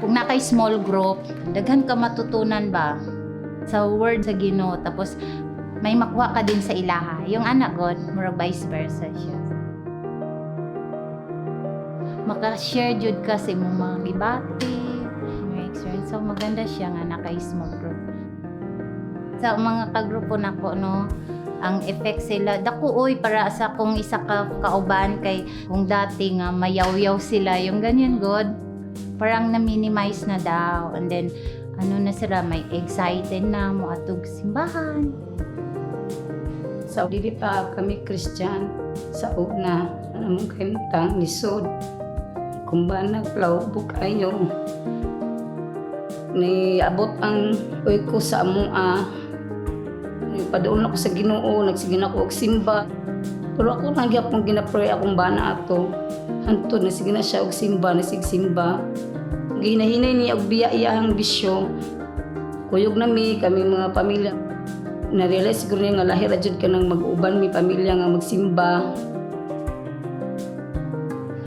Kung nakay small group, daghan ka matutunan ba sa word sa Ginoo, tapos may makuha ka din sa ilaha. Yung anak God, murag vice versa siya. Maka-share jud ka sa imong mga gibati, mga experience. So maganda siya nga nakay small group. Sa mga kagrupo nako no, ang effect sila dako oy para sa kung isa ka kauban kay kung dati nga mayaw-yaw sila yung ganyan God, parang na-minimize na daw, and then ano na sila, may excited na mo atog simbahan. Sa dili pa kami Christian, sa una namong kayong lisod kung ba nagplawbo kayo ni abot ang uy ko sa among padaon ako sa Ginoo, nagsigin ako og simba. Pero ako nagyapon ginapray akong bana ato. Hantod na sige na siya og simba, nasigsimba. Ginahinay niya og biya iyang bisyo. Kuyog na kami mga pamilya. Na-realize siguro niya nga lahir ra jud ka nang mag-uban mi pamilya nga magsimba.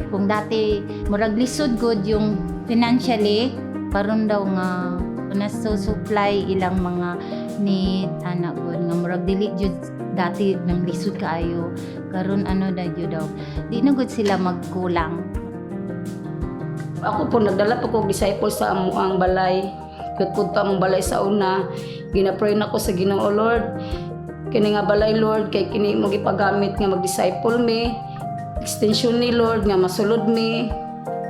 Kung dati murag lisod good yung financially, karon daw nga naso-supply ilang mga need anak good nga murag dili jud dati nang lisod kaayo, karon ano na jud daw di na gud sila magkulang. Ako po nagdala pa ko disciple sa amuang balay. Punta among balay sa una, ginapray na ko sa Ginoo Lord. Kini nga balay Lord kay kini mo gipagamit nga mag-disciple mi. Extension ni Lord nga masulod mi.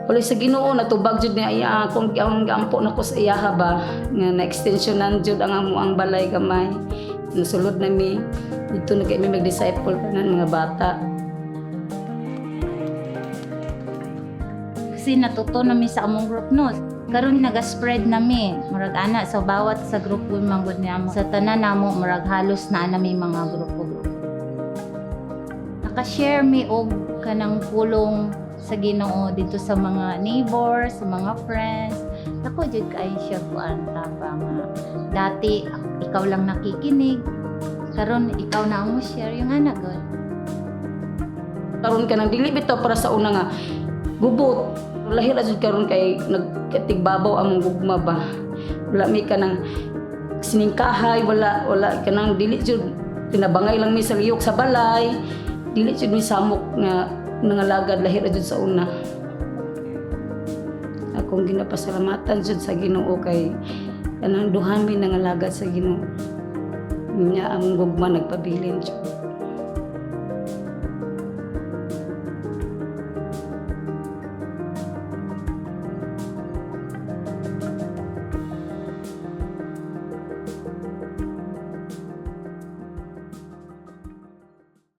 Wala sa Ginoo natubag jud niya iya kung gampo na ko sa iyaha ba nga na extensionan jud ang amuang balay gamay. Nasulod na mi dito na kay mi mag-disciple kanan mga bata. Kasi natuto na mi sa among group no. Karon naga-spread nami murag ana sa bawat sa grupo manggod niya mo. Sa tanan namo murag halos na nami mga grupo. Naka-share mi og kanang pulong sa Ginoo dito sa mga neighbors, sa mga friends. Ako jud kay siya kuan tabang dati ikaw lang nakikinig. Karon ikaw na mo share yung anak God. Karon ka nang dili bitaw para sa una nga gubot. Lahir jud karon kay nagkatigbabaw among gugma ba. Wala mi ka nang siningkahay, wala ka nang dili jud tinabangay lang mi sa liyok sa balay. Dili jud mi samok nga nangalagad lahir jud sa una. Akong ginapasalamatan jud sa Ginoo kay kanang duha mi nangalagad sa Ginoo. Nya among gugma nagpabilin jud.